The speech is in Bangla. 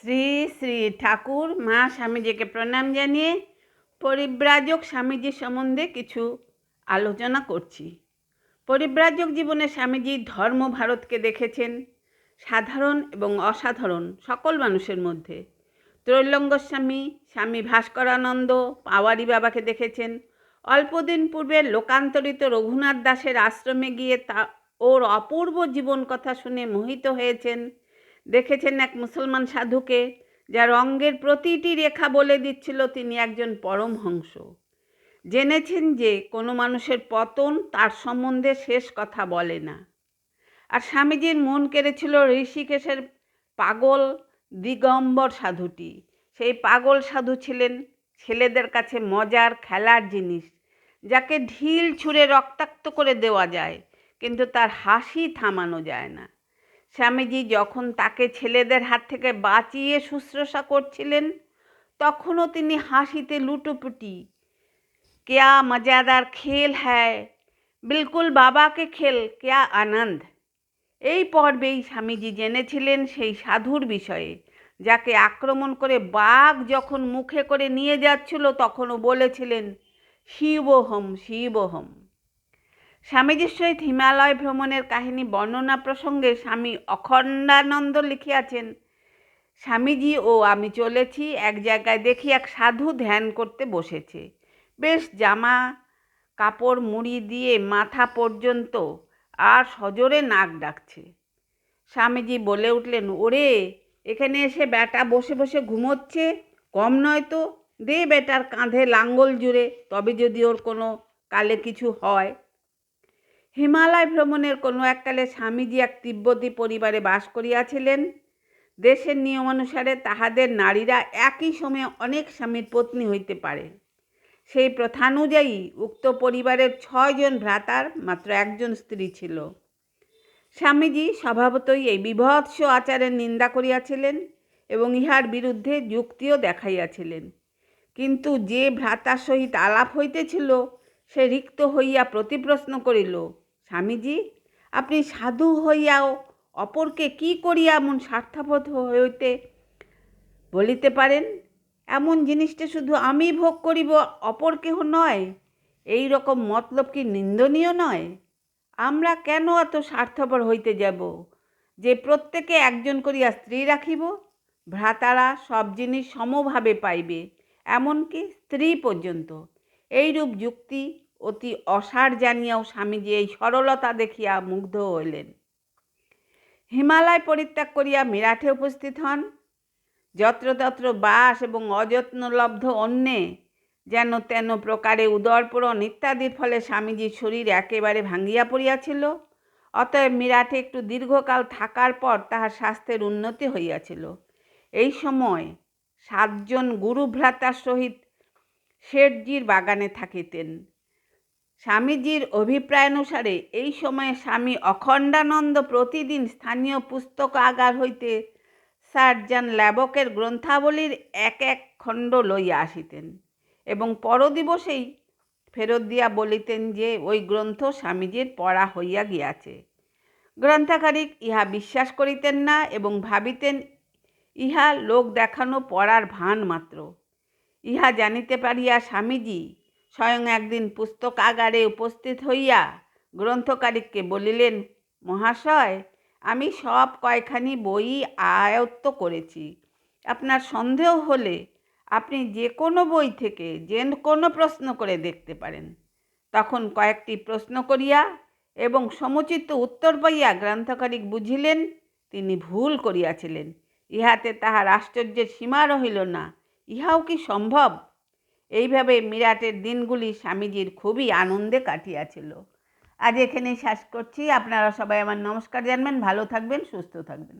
শ্রী শ্রী ঠাকুর মা স্বামীজিকে প্রণাম জানিয়ে পরিব্রাজক স্বামীজি সম্বন্ধে কিছু আলোচনা করছি। পরিব্রাজক জীবনে স্বামীজি ধর্ম ভারতকে দেখেছেন সাধারণ এবং অসাধারণ সকল মানুষের মধ্যে। ত্রৈলঙ্গ স্বামী, স্বামী ভাস্করানন্দ, পাওয়ারি বাবাকে দেখেছেন। অল্পদিন পূর্বে লোকান্তরিত রঘুনাথ দাসের আশ্রমে গিয়ে ওর অপূর্ব জীবন কথা শুনে মোহিত হয়েছেন। দেখেছেন এক মুসলমান সাধুকে, যার অঙ্গের প্রতিটি রেখা বলে দিচ্ছিল তিনি একজন পরমহংস। জেনেছেন যে কোনো মানুষের পতন তার সম্বন্ধে শেষ কথা বলে না। আর স্বামীজির মন কেড়েছিল ঋষিকেশের পাগল দিগম্বর সাধুটি। সেই পাগল সাধু ছিলেন ছেলেদের কাছে মজার খেলার জিনিস, যাকে ঢিল ছুঁড়ে রক্তাক্ত করে দেওয়া যায়, কিন্তু তার হাসি থামানো যায় না। স্বামীজি যখন তাকে ছেলেদের হাত থেকে বাঁচিয়ে শুশ্রূষা করছিলেন, তখনও তিনি হাসিতে লুটোপুটি। क्या मज़ेदार खेल है, बिल्कुल बाबा के खेल, क्या आनंद। এই পর্বেই স্বামীজি জেনেছিলেন সেই সাধুর বিষয়ে, যাকে আক্রমণ করে বাঘ যখন মুখে করে নিয়ে যাচ্ছিল তখনও বলেছিলেন শিবহম শিবহম। স্বামীজির সহিত হিমালয় ভ্রমণের কাহিনী বর্ণনা প্রসঙ্গে স্বামী অখণ্ডানন্দ লিখিয়াছেন, স্বামীজি ও আমি চলেছি, এক জায়গায় দেখি এক সাধু ধ্যান করতে বসেছে। বেশ জামা কাপড় মুড়ি দিয়ে মাথা পর্যন্ত, আর সজোরে নাক ডাকছে। স্বামীজি বলে উঠলেন, ওরে, এখানে এসে বেটা বসে বসে ঘুমোচ্ছে, কম নয় তো, দে বেটার কাঁধে লাঙ্গল জুড়ে, তবে যদি ওর কোনো কালে কিছু হয়। হিমালয় ভ্রমণের কোনো এককালে স্বামীজি এক তিব্বতী পরিবারে বাস করিয়াছিলেন। দেশের নিয়মানুসারে তাহাদের নারীরা একই সময়ে অনেক স্বামীর পত্নী হইতে পারে। সেই প্রথানুযায়ী উক্ত পরিবারের 6 জন ভ্রাতার মাত্র একজন স্ত্রী ছিল। স্বামীজি স্বভাবতই এই বিভৎস আচারের নিন্দা করিয়াছিলেন এবং ইহার বিরুদ্ধে যুক্তিও দেখাইয়াছিলেন। কিন্তু যে ভ্রাতার সহিত আলাপ হইতেছিল সে রিক্ত হইয়া প্রতিপ্রশ্ন করিল, স্বামীজি, আপনি সাধু হইয়াও অপরকে কি করিয়া এমন স্বার্থপর হইতে বলিতে পারেন? এমন জিনিসটা শুধু আমি ভোগ করিব, অপর কেহ নয়। এই রকম মতলব কি নিন্দনীয় নয়? আমরা কেন এত স্বার্থপর হইতে যাব যে প্রত্যেকে একজন করিয়া স্ত্রী রাখিব? ভ্রাতারা সব জিনিস সমভাবে পাইবে, এমনকি স্ত্রী পর্যন্ত। এইরূপ যুক্তি অতি অসার জানিয়াও স্বামীজি এই সরলতা দেখিয়া মুগ্ধ হইলেন। হিমালয় পরিত্যাগ করিয়া মিরাটে উপস্থিত হন। যত্রতত্র বাস এবং অযত্নলব্ধ অন্যে যেন তেন প্রকারে উদরপূরণ ইত্যাদির ফলে স্বামীজির শরীর একেবারে ভাঙ্গিয়া পড়িয়াছিল। অতএব মিরাটে একটু দীর্ঘকাল থাকার পর তাহার স্বাস্থ্যের উন্নতি হইয়াছিল। এই সময় 7 জন গুরুভ্রাতার সহিত শেঠজির বাগানে থাকিতেন। স্বামীজির অভিপ্রায়ানুসারে এই সময়ে স্বামী অখণ্ডানন্দ প্রতিদিন স্থানীয় পুস্তকাগার হইতে স্যার জন ল্যাবকের গ্রন্থাবলীর এক এক খণ্ড লইয়া আসিতেন এবং পরদিবসেই ফেরত দিয়া বলিতেন যে ওই গ্রন্থ স্বামীজির পড়া হইয়া গিয়াছে। গ্রন্থাগারিক ইহা বিশ্বাস করিতেন না এবং ভাবিতেন ইহা লোক দেখানো পড়ার ভান মাত্র। ইহা জানিতে পারিয়া স্বামীজি স্বয়ং একদিন পুস্তকাগারে উপস্থিত হইয়া গ্রন্থকারিককে বলিলেন, মহাশয়, আমি সব কয়খানি বই আয়ত্ত করেছি। আপনার সন্দেহ হলে আপনি যে কোনো বই থেকে যে কোনো প্রশ্ন করে দেখতে পারেন। তখন কয়েকটি প্রশ্ন করিয়া এবং সমুচিত উত্তর পাইয়া গ্রন্থকারিক বুঝিলেন তিনি ভুল করিয়াছিলেন। ইহাতে তাহার আশ্চর্যের সীমা রহিল না। ইহাও কি সম্ভব? এইভাবে মিরাটের দিনগুলি স্বামীজির খুবই আনন্দে কাটিয়াছিল। আজ এখানেই শেষ করছি। আপনারা সবাই আমার নমস্কার জানবেন। ভালো থাকবেন, সুস্থ থাকবেন।